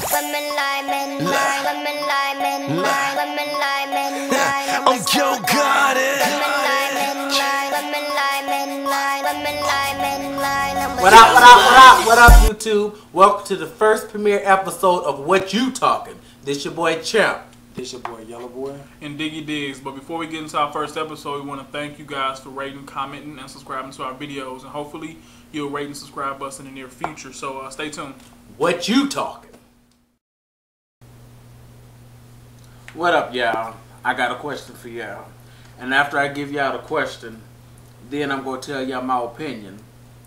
I'm Joe got it. What up, YouTube? Welcome to the first premiere episode of What You Talking. This your boy Champ. This your boy Yellow Boy. And Diggy Diggs. But before we get into our first episode, we want to thank you guys for rating, commenting, and subscribing to our videos. And hopefully you'll rate and subscribe us in the near future. So stay tuned. What You Talking? What up, y'all? I got a question for y'all. And after I give y'all the question, then I'm going to tell y'all my opinion.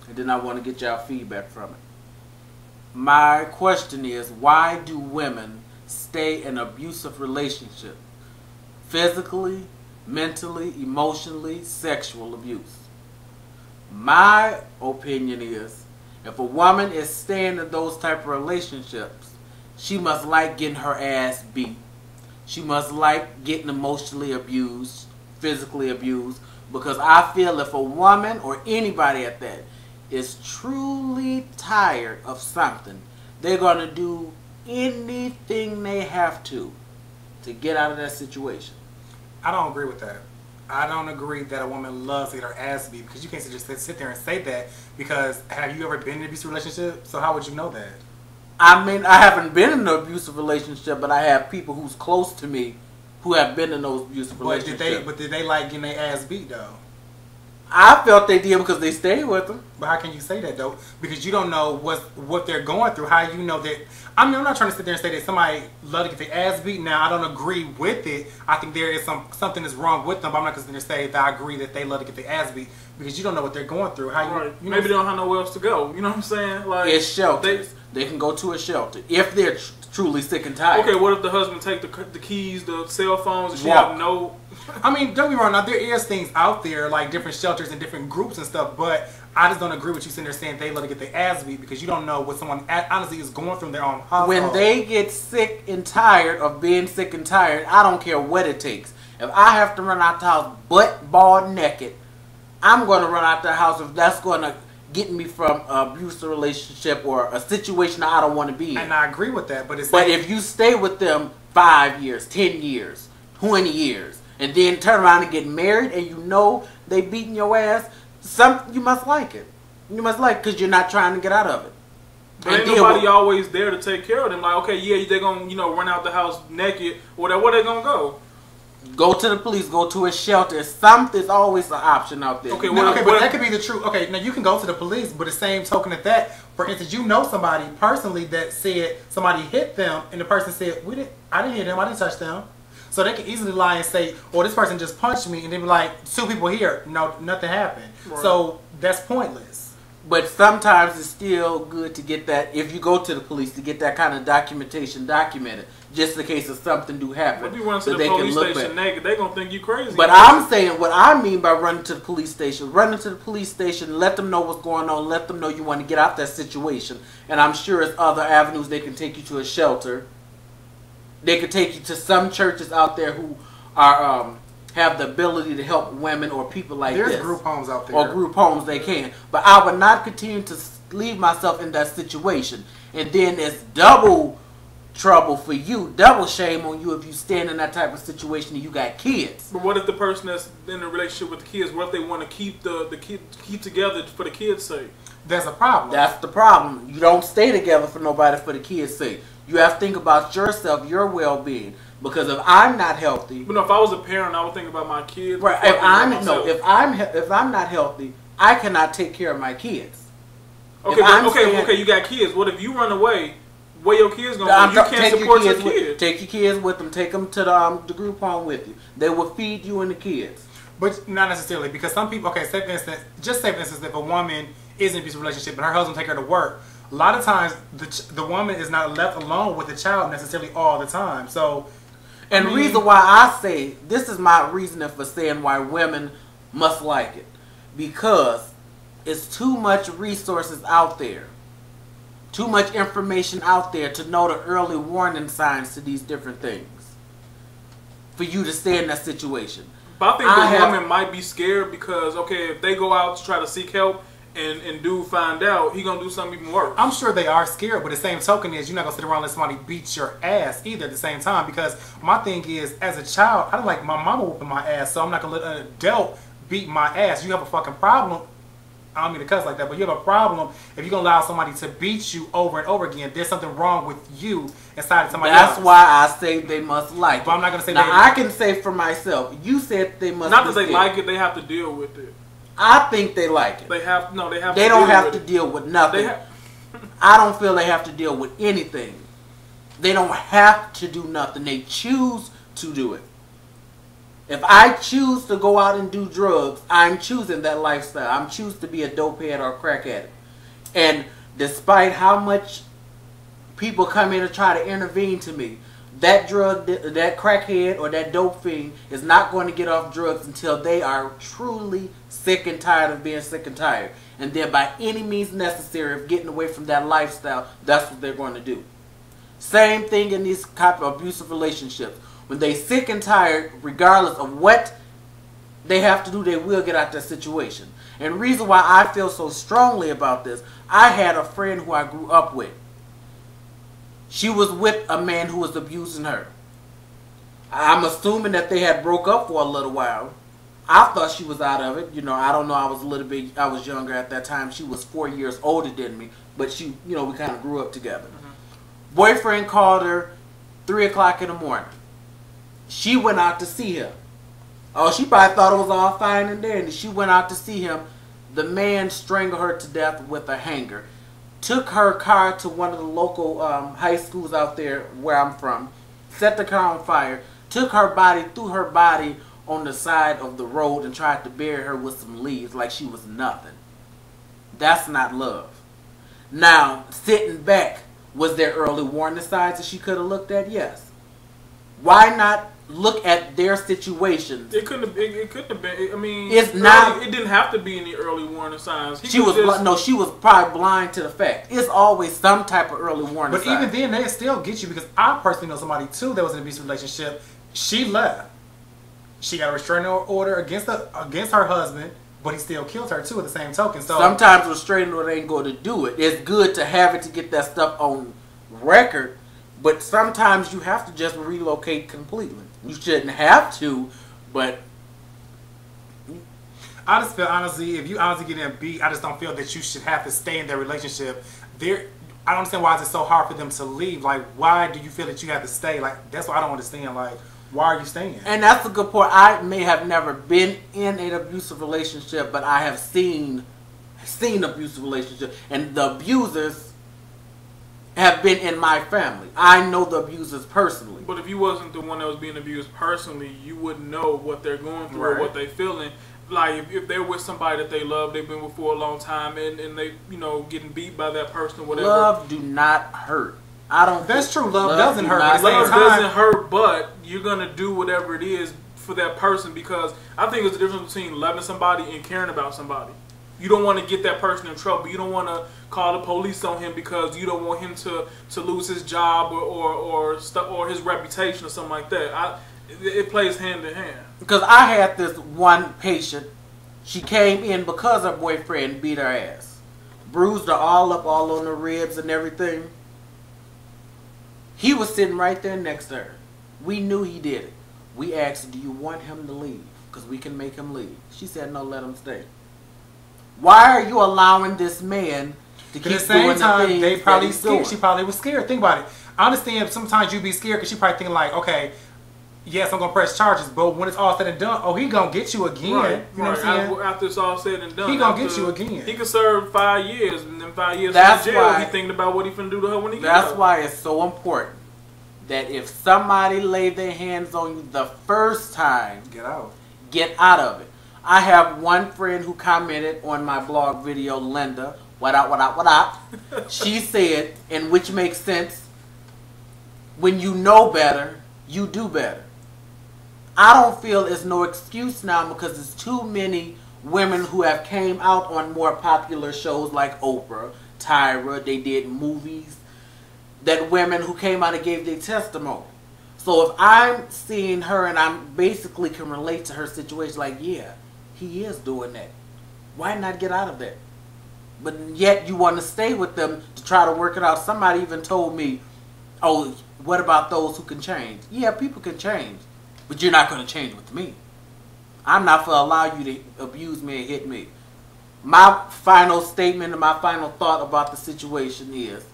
And then I want to get y'all feedback from it. My question is, why do women stay in abusive relationships? Physically, mentally, emotionally, sexual abuse. My opinion is, if a woman is staying in those type of relationships, she must like getting her ass beat. She must like getting emotionally abused, physically abused, because I feel if a woman or anybody at that is truly tired of something, they're going to do anything they have to get out of that situation. I don't agree with that. I don't agree that a woman loves to get her ass beat, because you can't just sit there and say that, because have you ever been in an abusive relationship? So how would you know that? I mean, I haven't been in an abusive relationship, but I have people who's close to me who have been in those abusive relationships. But did they like getting their ass beat, though? I felt they did because they stayed with them. But how can you say that, though? Because you don't know what they're going through. How you know that? I mean, I'm not trying to sit there and say that somebody love to get their ass beat. Now, I don't agree with it. I think there is something that's wrong with them, but I'm not going to say that I agree that they love to get their ass beat, because you don't know what they're going through. How you know, maybe they don't have nowhere else to go. You know what I'm saying? Like, it's shelters. They can go to a shelter if they're truly sick and tired. Okay, what if the husband take the keys, the cell phones, and she have no... I mean, don't be wrong. Now, there is things out there, like different shelters and different groups and stuff, but I just don't agree with you sitting there saying they let to get their ass beat, because you don't know what someone honestly is going through in their own household. When they get sick and tired of being sick and tired, I don't care what it takes. If I have to run out the house butt bald naked, I'm going to run out the house if that's going to get me from an abusive relationship or a situation I don't want to be in. And I agree with that, but if you stay with them 5 years, 10 years, 20 years, and then turn around and get married, and you know they beating your ass, you must like it. You must like it because you're not trying to get out of it. But ain't nobody always there to take care of them. Like, okay, yeah, they're going to, run out the house naked, or whatever. Where they going to go? Go to the police, go to a shelter. Something's always an option out there. Okay, but that could be the truth. Okay, now you can go to the police, but the same token at that, for instance, you know somebody personally that said somebody hit them, and the person said, I didn't hit them, I didn't touch them. So they can easily lie and say, oh, this person just punched me, and then be like, 2 people here, no, nothing happened. Right. So that's pointless. But sometimes it's still good to get that, if you go to the police, to get that kind of documentation documented, just in case of something do happen. If you run to the police station naked, they're going to think you crazy. But I'm saying, what I mean by running to the police station, let them know what's going on, let them know you want to get out that situation. And I'm sure there's other avenues. They can take you to a shelter. They could take you to some churches out there who are have the ability to help women or people like this. There's group homes out there. Or group homes they can. But I would not continue to leave myself in that situation. And then it's double trouble for you, double shame on you if you stand in that type of situation and you got kids. But what if the person that's in a relationship with the kids, what if they want to keep keep together for the kids' sake? That's a problem. That's the problem. You don't stay together for nobody for the kids' sake. You have to think about yourself, your well-being. Because if I'm not healthy, but no, if I was a parent, I would think about my kids. Right. If I'm not healthy, I cannot take care of my kids. Okay, okay. You got kids. What if you run away? Where your kids gonna go? You can't support your kids. Take your kids with them. Take them to the group home with you. They will feed you and the kids. But not necessarily, because some people. Okay, say for instance, if a woman is in an abusive relationship and her husband take her to work, a lot of times the woman is not left alone with the child necessarily all the time. So. And the reason why I say, this is my reasoning for saying why women must like it. Because it's too much resources out there. Too much information out there to know the early warning signs to these different things. For you to stay in that situation. But I think the woman might be scared because, okay, if they go out to try to seek help and dude find out, he gonna do something even worse. I'm sure they are scared, but the same token is you're not gonna sit around and let somebody beat your ass either at the same time. Because my thing is, as a child, I don't like my mama whooping my ass, so I'm not gonna let an adult beat my ass. You have a fucking problem. I don't mean to cuss like that, but you have a problem if you're gonna allow somebody to beat you over and over again. There's something wrong with you inside of somebody else. That's why I say they must like it. But I'm not gonna say now, they. I can say for myself. You said they must. Not that be they scared. like it, they have to deal with it. I think they like it. They have no. They have. They to don't deal have with to it. deal with nothing. They have, I don't feel they have to deal with anything. They don't have to do nothing. They choose to do it. If I choose to go out and do drugs, I'm choosing that lifestyle. I'm choosing to be a dope head or a crack addict. And despite how much people come in and try to intervene to me, that crackhead or that dope fiend is not going to get off drugs until they are truly sick and tired of being sick and tired. And then by any means necessary of getting away from that lifestyle, that's what they're going to do. Same thing in these type of abusive relationships. When they sick and tired, regardless of what they have to do, they will get out that situation. And the reason why I feel so strongly about this, I had a friend who I grew up with. She was with a man who was abusing her. I'm assuming that they had broke up for a little while. I thought she was out of it. You know, I don't know. I was younger at that time. She was 4 years older than me. But she, we kind of grew up together. Mm-hmm. Boyfriend called her 3 o'clock in the morning. She went out to see him. Oh, she probably thought it was all fine and dandy. She went out to see him. The man strangled her to death with a hanger. Took her car to one of the local high schools out there where I'm from. Set the car on fire. Took her body, threw her body on the side of the road and tried to bury her with some leaves like she was nothing. That's not love. Now, sitting back, was there early warning signs that she could have looked at? Yes. Why not look at their situations? It couldn't have been. It couldn't have been. I mean, it's not. It didn't have to be any early warning signs. She was she was probably blind to the fact. It's always some type of early warning. But even then, they still get you because I personally know somebody too that was in an abusive relationship. She left. She got a restraining order against her husband, but he still killed her too at the same token. So sometimes restraining order ain't going to do it. It's good to have it to get that stuff on record. But sometimes you have to just relocate completely. You shouldn't have to, but I just feel honestly, if you honestly get beat, I just don't feel that you should have to stay in that relationship. I don't understand why is it so hard for them to leave. Like, why do you feel that you have to stay? Like, that's what I don't understand. Like, why are you staying? And that's a good point. I may have never been in an abusive relationship, but I have seen abusive relationships, and the abusers have been in my family. I know the abusers personally. But if you wasn't the one that was being abused personally, you wouldn't know what they're going through or what they're feeling. Like if they're with somebody that they love, they've been with for a long time, and they getting beat by that person or whatever. Love do not hurt. I don't. That's true. Love doesn't hurt. Love doesn't hurt, but you're gonna do whatever it is for that person because I think there's a difference between loving somebody and caring about somebody. You don't want to get that person in trouble. You don't want to call the police on him because you don't want him to lose his job or his reputation or something like that. It plays hand in hand. Because I had this one patient. She came in because her boyfriend beat her ass. Bruised her all up, all on the ribs and everything. He was sitting right there next to her. We knew he did it. We asked, do you want him to leave? Because we can make him leave. She said, no, let him stay. Why are you allowing this man to keep doing the things they probably that he's scared. doing? She probably was scared. Think about it. I understand sometimes you be scared because she probably thinking like, okay, yes, I'm gonna press charges, but when it's all said and done, oh, he gonna get you again. Right, you know what I'm saying? After it's all said and done, he gonna get you again. He could serve 5 years, and then 5 years That's in jail. why, He thinking about what he finna do to her when he gets That's out. why it's so important that if somebody lay their hands on you the first time, Get out. Get out of it. I have one friend who commented on my blog video, Linda, what up. She said, and which makes sense, when you know better, you do better. I don't feel it's no excuse now because there's too many women who have came out on more popular shows like Oprah, Tyra, they did movies, that women who came out and gave their testimony. So if I'm seeing her and I'm basically can relate to her situation, like, yeah, he is doing that. Why not get out of that? but yet you want to stay with them to try to work it out. Somebody even told me, oh, what about those who can change? Yeah, people can change, but you're not going to change with me. I'm not going to allow you to abuse me and hit me. My final statement and my final thought about the situation is,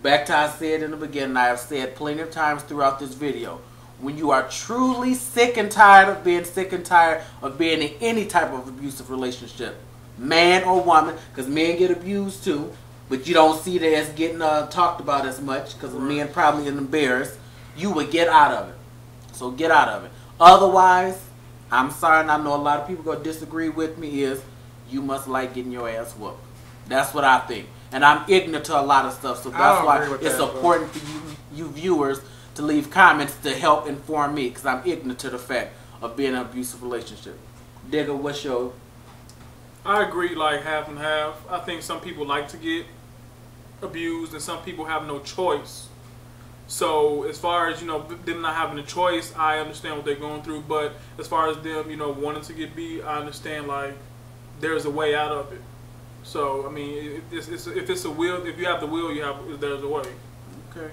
back to I said in the beginning, I have said plenty of times throughout this video, when you are truly sick and tired of being in any type of abusive relationship, man or woman, because men get abused too, but you don't see that as getting talked about as much because men probably are embarrassed, you would get out of it. So get out of it. Otherwise, I'm sorry, and I know a lot of people going to disagree with me, is you must like getting your ass whooped. That's what I think. And I'm ignorant to a lot of stuff, so that's why it's important for you viewers to leave comments to help inform me, because I'm ignorant to the fact of being in an abusive relationship. Digger, what's your... I agree, like half and half. I think some people like to get abused and some people have no choice. So as far as, you know, them not having a choice, I understand what they're going through. But as far as them, you know, wanting to get beat, I understand, like, there's a way out of it. So, I mean, if it's a will, if you have the will, there's a way. Okay.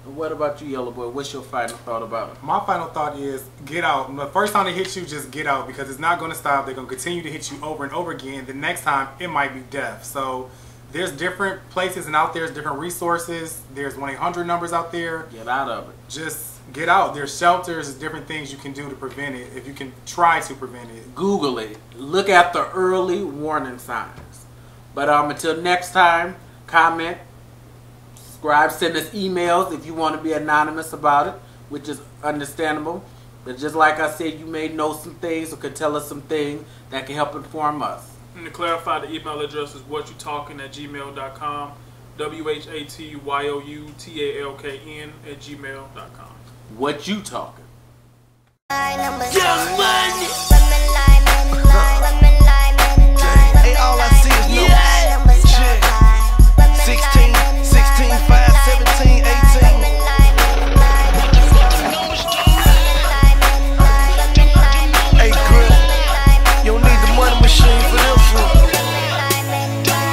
And what about you, Yellow Boy? What's your final thought about it? My final thought is get out. The first time they hit you, just get out, because it's not going to stop. They're going to continue to hit you over and over again. The next time, it might be death. So there's different places and out there's different resources. There's 1-800 numbers out there. Get out of it. Just get out. There's shelters, different things you can do to prevent it, if you can try to prevent it. Google it. Look at the early warning signs. But until next time, comment, subscribe, send us emails if you want to be anonymous about it, which is understandable. But just like I said, you may know some things or could tell us some things that can help inform us. And to clarify, the email address is WhatYouTalk'n@gmail.com. WhatYouTalk'n@gmail.com. What you talking? Young money.